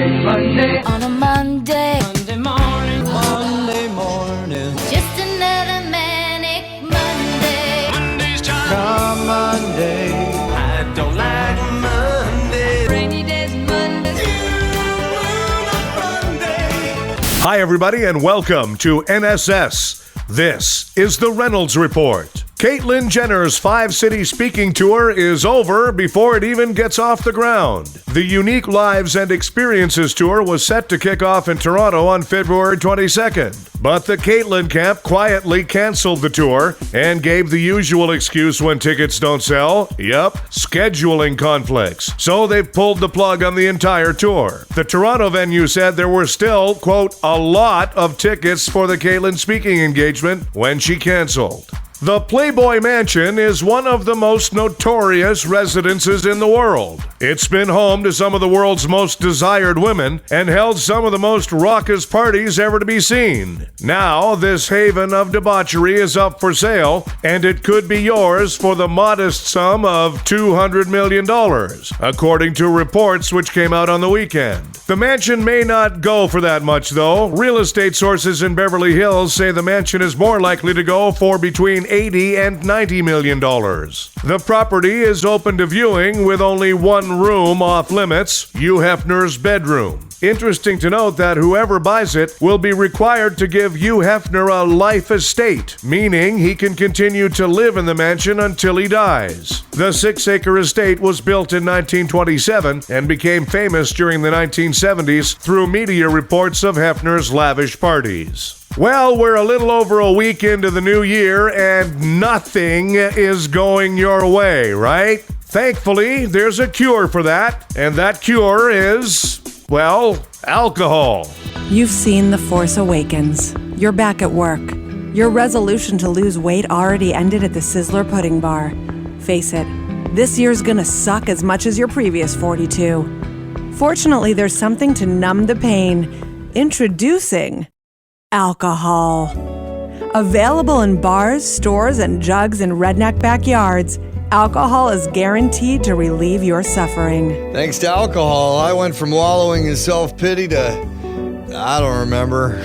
Monday. On a Monday. Monday morning. Monday morning. Just another manic Monday. Monday's time. Come Monday. I don't like Monday. Rainy days Monday. Hi, everybody, and welcome to NSS. This is the Reynolds Report. Caitlyn Jenner's 5-city speaking tour is over before it even gets off the ground. The Unique Lives and Experiences tour was set to kick off in Toronto on February 22nd. But the Caitlyn camp quietly canceled the tour and gave the usual excuse when tickets don't sell. Yup, scheduling conflicts. So they've pulled the plug on the entire tour. The Toronto venue said there were still, quote, a lot of tickets for the Caitlyn speaking engagement when she canceled. The Playboy Mansion is one of the most notorious residences in the world. It's been home to some of the world's most desired women and held some of the most raucous parties ever to be seen. Now, this haven of debauchery is up for sale, and it could be yours for the modest sum of $200 million, according to reports which came out on the weekend. The mansion may not go for that much, though. Real estate sources in Beverly Hills say the mansion is more likely to go for between $80 and $90 million. The property is open to viewing with only one room off limits, Hugh Hefner's bedroom. Interesting to note that whoever buys it will be required to give Hugh Hefner a life estate, meaning he can continue to live in the mansion until he dies. The 6-acre estate was built in 1927 and became famous during the 1970s through media reports of Hefner's lavish parties. Well, we're a little over a week into the new year and nothing is going your way, right? Thankfully, there's a cure for that, and that cure is, well, alcohol. You've seen The Force Awakens. You're back at work. Your resolution to lose weight already ended at the Sizzler Pudding Bar. Face it, this year's gonna suck as much as your previous 42. Fortunately, there's something to numb the pain. Introducing alcohol. Available in bars, stores, and jugs in redneck backyards, alcohol is guaranteed to relieve your suffering. Thanks to alcohol, I went from wallowing in self-pity to, I don't remember.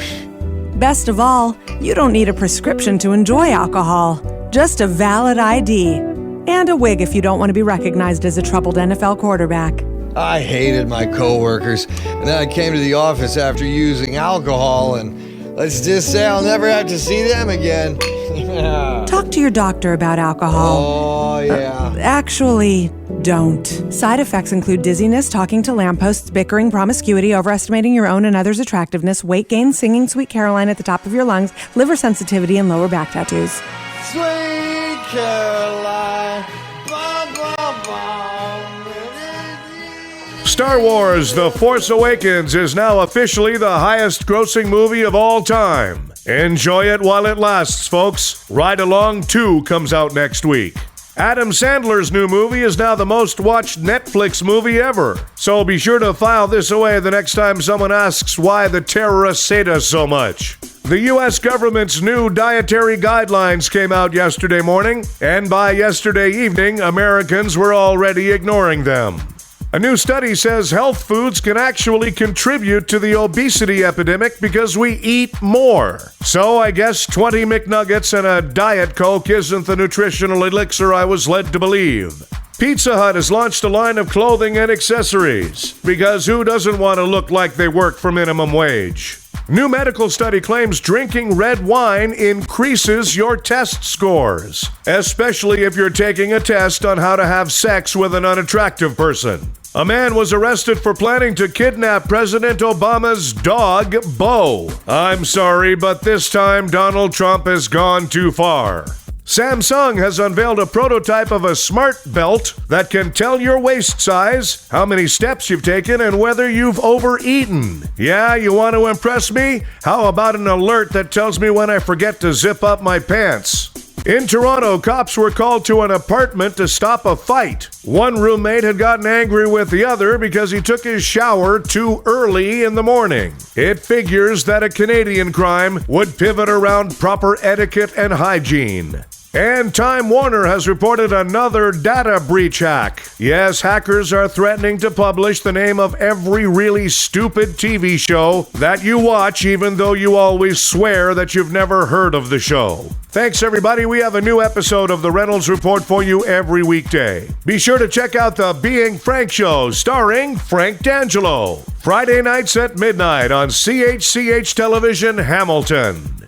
Best of all, you don't need a prescription to enjoy alcohol. Just a valid ID. And a wig if you don't want to be recognized as a troubled NFL quarterback. I hated my coworkers, and then I came to the office after using alcohol, and let's just say I'll never have to see them again. Talk to your doctor about alcohol. Oh, yeah. Actually, don't. Side effects include dizziness, talking to lampposts, bickering, promiscuity, overestimating your own and others' attractiveness, weight gain, singing Sweet Caroline at the top of your lungs, liver sensitivity, and lower back tattoos. Sweet Caroline. Star Wars The Force Awakens is now officially the highest-grossing movie of all time. Enjoy it while it lasts, folks. Ride Along 2 comes out next week. Adam Sandler's new movie is now the most-watched Netflix movie ever. So be sure to file this away the next time someone asks why the terrorists hate us so much. The U.S. government's new dietary guidelines came out yesterday morning, and by yesterday evening, Americans were already ignoring them. A new study says health foods can actually contribute to the obesity epidemic because we eat more. So I guess 20 McNuggets and a Diet Coke isn't the nutritional elixir I was led to believe. Pizza Hut has launched a line of clothing and accessories, because who doesn't want to look like they work for minimum wage? New medical study claims drinking red wine increases your test scores, especially if you're taking a test on how to have sex with an unattractive person. A man was arrested for planning to kidnap President Obama's dog, Bo. I'm sorry, but this time Donald Trump has gone too far. Samsung has unveiled a prototype of a smart belt that can tell your waist size, how many steps you've taken, and whether you've overeaten. Yeah, you want to impress me? How about an alert that tells me when I forget to zip up my pants? In Toronto, cops were called to an apartment to stop a fight. One roommate had gotten angry with the other because he took his shower too early in the morning. It figures that a Canadian crime would pivot around proper etiquette and hygiene. And Time Warner has reported another data breach hack. Yes, hackers are threatening to publish the name of every really stupid TV show that you watch, even though you always swear that you've never heard of the show. Thanks, everybody. We have a new episode of the Reynolds Report for you every weekday. Be sure to check out the Being Frank Show, starring Frank D'Angelo, Friday nights at midnight on CHCH Television, Hamilton.